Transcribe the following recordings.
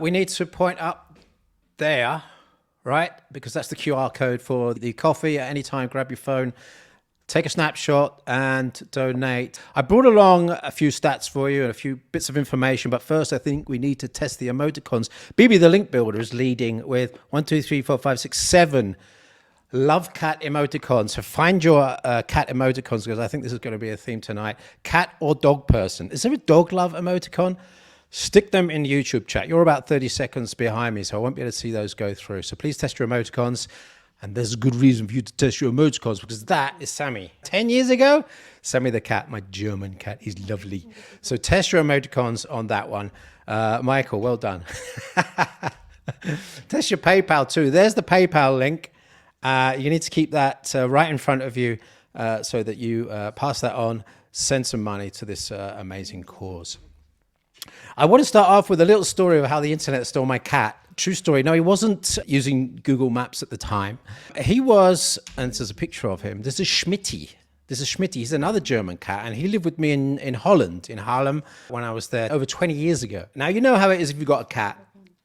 We need to point up there, right? Because that's the QR code for the coffee. At any time, grab your phone, take a snapshot and donate. I brought along a few stats for you and a few bits of information, but first I think we need to test the emoticons. BB the Link Builder is leading with 1, 2, 3, 4, 5, 6, 7 love cat emoticons. So find your cat emoticons, because I think this is going to be a theme tonight. Cat or dog person. Is there a dog love emoticon? Stick them in the YouTube chat. You're about 30 seconds behind me, so I won't be able to see those go through. So please test your emoticons. And there's a good reason for you to test your emoticons, because that is Sammy. 10 years ago, Sammy the cat, my German cat, he's lovely. So test your emoticons on that one. Michael, well done. Test your PayPal too. There's the PayPal link. You need to keep that right in front of you so that you pass that on, send some money to this amazing cause. I want to start off with a little story of how the internet stole my cat. True story. No, he wasn't using Google Maps at the time. He was, and there's a picture of him. This is Schmitty. He's another German cat, and he lived with me in Holland, in Haarlem, when I was there over 20 years ago. Now, you know how it is if you've got a cat,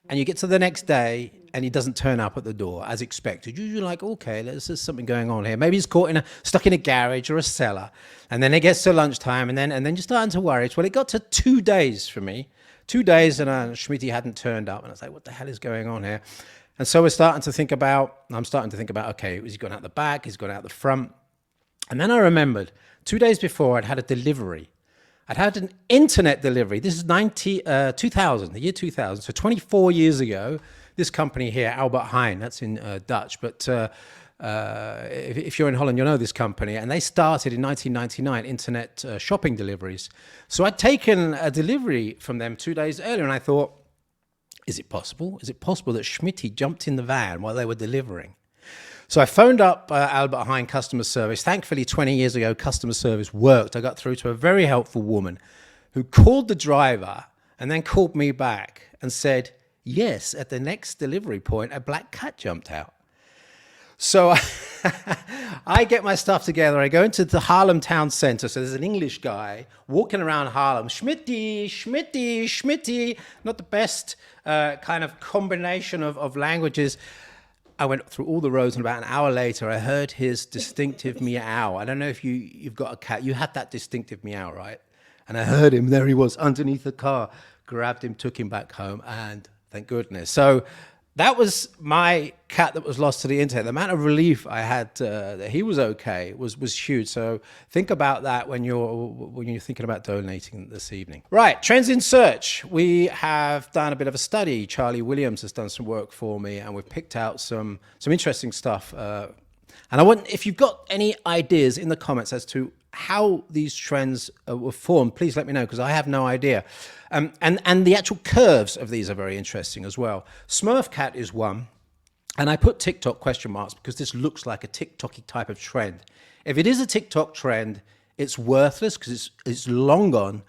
and you get to the next day, and he doesn't turn up at the door as expected. You're like, okay, there's something going on here. Maybe he's stuck in a garage or a cellar, and then it gets to lunchtime, and then you're starting to worry. Well, it got to 2 days for me. 2 days, and Schmitty hadn't turned up, and I was like, what the hell is going on here? And so I'm starting to think about, okay, he's gone out the back, he's gone out the front. And then I remembered 2 days before I'd had a delivery. I'd had an internet delivery. This is 2000, the year 2000. So 24 years ago, this company here, Albert Heijn, that's in Dutch, but if you're in Holland, you'll know this company. And they started in 1999, internet shopping deliveries. So I'd taken a delivery from them 2 days earlier, and I thought, is it possible? Is it possible that Schmitty jumped in the van while they were delivering? So I phoned up Albert Heijn customer service. Thankfully, 20 years ago, customer service worked. I got through to a very helpful woman who called the driver and then called me back and said, yes, at the next delivery point, a black cat jumped out. So I get my stuff together. I go into the Haarlem town center. So there's an English guy walking around Haarlem. Schmitty, Schmitty, Schmitty. Not the best kind of combination of languages. I went through all the roads, and about an hour later, I heard his distinctive meow. I don't know if you've got a cat. You had that distinctive meow, right? And I heard him. There he was underneath the car. Grabbed him, took him back home, and thank goodness. So that was my cat that was lost to the internet. The amount of relief I had that he was okay was huge. So think about that when you're thinking about donating this evening. Right, trends in search. We have done a bit of a study. Charlie Williams has done some work for me, and we've picked out some interesting stuff. And I want, if you've got any ideas in the comments as to how these trends were formed, please let me know, because I have no idea. And the actual curves of these are very interesting as well. Smurf cat is one, and I put TikTok question marks because this looks like a TikTok-y type of trend. If it is a TikTok trend, it's worthless because it's long gone.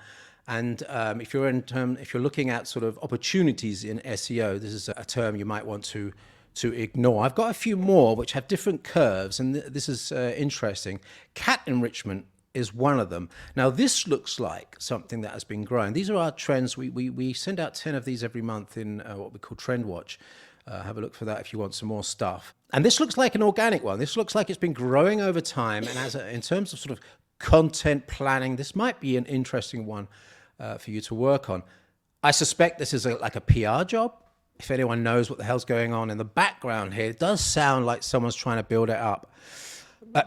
And if you're looking at sort of opportunities in SEO, this is a term you might want to ignore. I've got a few more which have different curves, and this is interesting. Cat enrichment is one of them. Now, this looks like something that has been growing. These are our trends. We send out 10 of these every month in what we call Trend Watch. Have a look for that if you want some more stuff. And this looks like an organic one. This looks like it's been growing over time. And in terms of sort of content planning, this might be an interesting one for you to work on. I suspect this is like a PR job. If anyone knows what the hell's going on in the background here, it does sound like someone's trying to build it up.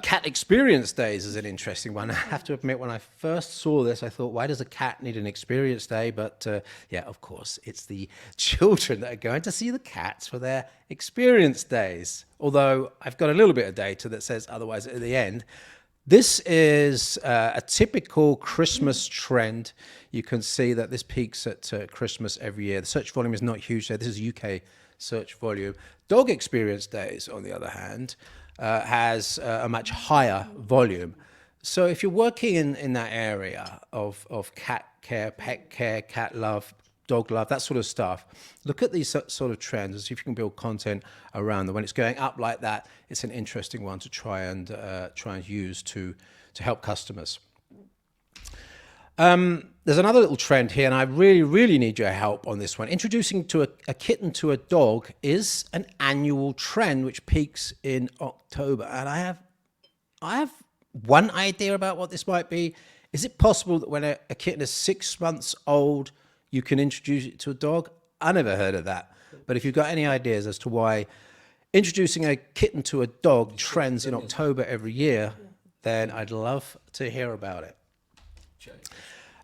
Cat experience days is an interesting one. I have to admit, when I first saw this, I thought, why does a cat need an experience day? But yeah, of course, it's the children that are going to see the cats for their experience days. Although I've got a little bit of data that says otherwise at the end. This is a typical Christmas trend. You can see that this peaks at Christmas every year. The search volume is not huge there. This is UK search volume. Dog experience days, on the other hand, has a much higher volume. So if you're working in that area of cat care, pet care, cat love, dog love, that sort of stuff, look at these sort of trends and see if you can build content around them. When it's going up like that, it's an interesting one to try and use to help customers. There's another little trend here, and I really, really need your help on this one. Introducing to a kitten to a dog is an annual trend which peaks in October. And I have one idea about what this might be. Is it possible that when a kitten is 6 months old, you can introduce it to a dog? I never heard of that. But if you've got any ideas as to why introducing a kitten to a dog trends in October every year, then I'd love to hear about it.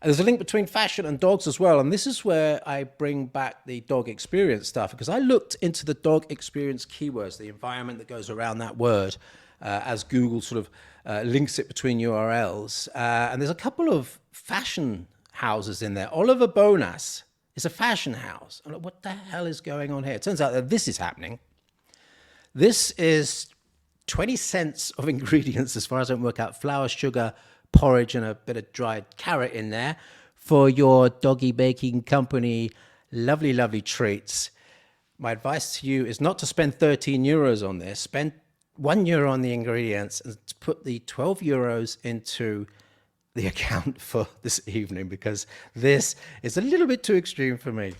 There's a link between fashion and dogs as well, and this is where I bring back the dog experience stuff, because I looked into the dog experience keywords, the environment that goes around that word, as Google sort of links it between URLs, and there's a couple of fashion houses in there. Oliver Bonas is a fashion house. I'm like, what the hell is going on here? It turns out that this is happening. This is 20 cents of ingredients, as far as I can work out: flour, sugar, porridge, and a bit of dried carrot in there for your doggy baking company. Lovely, lovely treats. My advice to you is not to spend 13 euros on this. Spend €1 on the ingredients and to put the 12 euros into the account for this evening, because this is a little bit too extreme for me.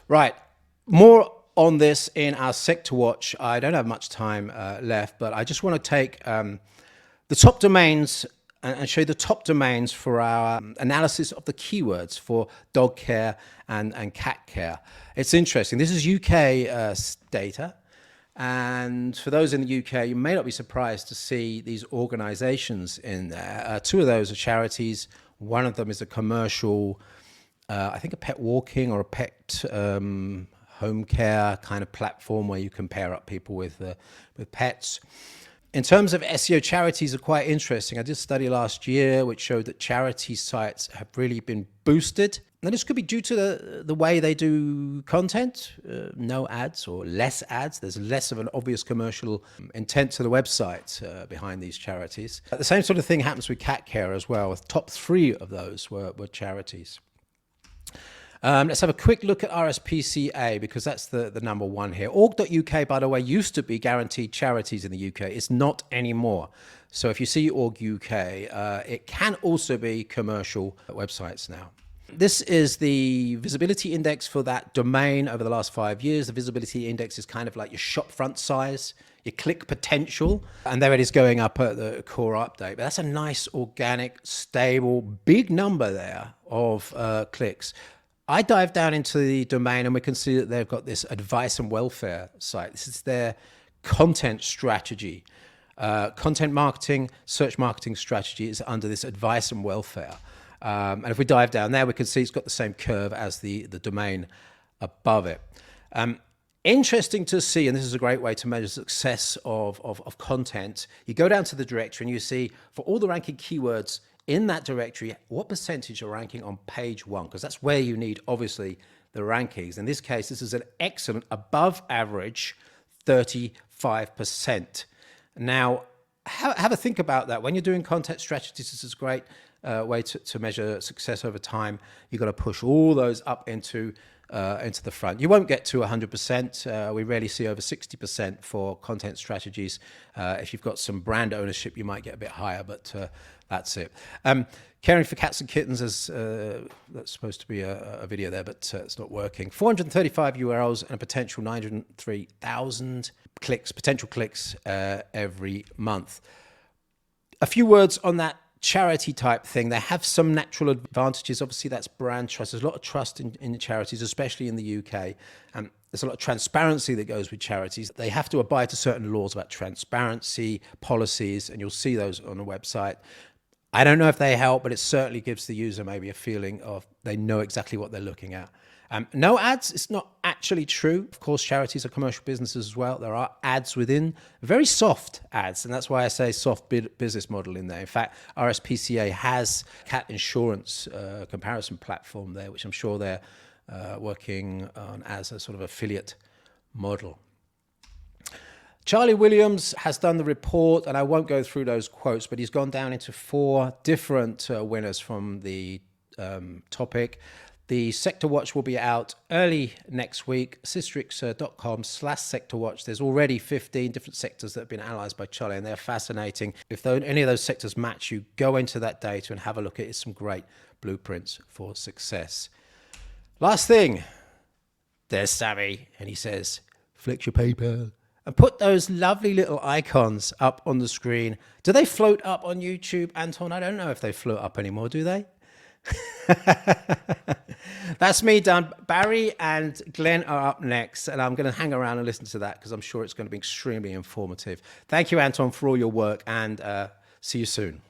Right, more on this in our Sector Watch. I don't have much time left, but I just want to take the top domains and show you the top domains for our analysis of the keywords for dog care and cat care. It's interesting. This is UK data. And for those in the UK, you may not be surprised to see these organizations in there. Two of those are charities. One of them is a commercial, I think a pet walking or a pet home care kind of platform where you can pair up people with pets. In terms of SEO, charities are quite interesting. I did a study last year which showed that charity sites have really been boosted. Now, this could be due to the way they do content, no ads or less ads. There's less of an obvious commercial intent to the website behind these charities. The same sort of thing happens with cat care as well. The top 3 of those were charities. Let's have a quick look at RSPCA, because that's the number 1 here. Org.uk, by the way, used to be guaranteed charities in the UK. It's not anymore. So if you see Org.uk, it can also be commercial websites now. This is the visibility index for that domain over the last 5 years. The visibility index is kind of like your shop front size, your click potential, and there it is going up at the core update. But that's a nice, organic, stable, big number there of clicks. I dive down into the domain and we can see that they've got this advice and welfare site. This is their content strategy. Content marketing, search marketing strategy is under this advice and welfare. And if we dive down there, we can see it's got the same curve as the domain above it. Interesting to see, and this is a great way to measure success of content. You go down to the directory and you see for all the ranking keywords in that directory, what percentage are ranking on page 1, because that's where you need, obviously, the rankings. In this case, this is an excellent, above average, 35%. Now, have a think about that. When you're doing content strategies, this is a great way to measure success over time. You've got to push all those up into the front. You won't get to 100%. We rarely see over 60% for content strategies. If you've got some brand ownership, you might get a bit higher, but that's it. Caring for cats and kittens is that's supposed to be a video there, but it's not working. 435 URLs and a potential 903,000 clicks, potential clicks every month. A few words on that charity type thing. They have some natural advantages. Obviously, that's brand trust. There's a lot of trust in charities, especially in the UK. There's a lot of transparency that goes with charities. They have to abide to certain laws about transparency, policies, and you'll see those on the website. I don't know if they help, but it certainly gives the user maybe a feeling of they know exactly what they're looking at. No ads, it's not actually true. Of course, charities are commercial businesses as well. There are ads within, very soft ads, and that's why I say soft business model in there. In fact, RSPCA has cat insurance comparison platform there, which I'm sure they're working on as a sort of affiliate model. Charlie Williams has done the report, and I won't go through those quotes, but he's gone down into 4 different winners from the topic. The Sector Watch will be out early next week. Systrix.com/Sector Watch. There's already 15 different sectors that have been analyzed by Charlie, and they're fascinating. If any of those sectors match you, go into that data and have a look at it. It's some great blueprints for success. Last thing, there's Sammy, and he says, flex your PayPal. And put those lovely little icons up on the screen. Do they float up on YouTube, Anton? I don't know if they float up anymore, do they? That's me done. Barry and Glenn are up next, and I'm going to hang around and listen to that because I'm sure it's going to be extremely informative. Thank you, Anton, for all your work, and see you soon.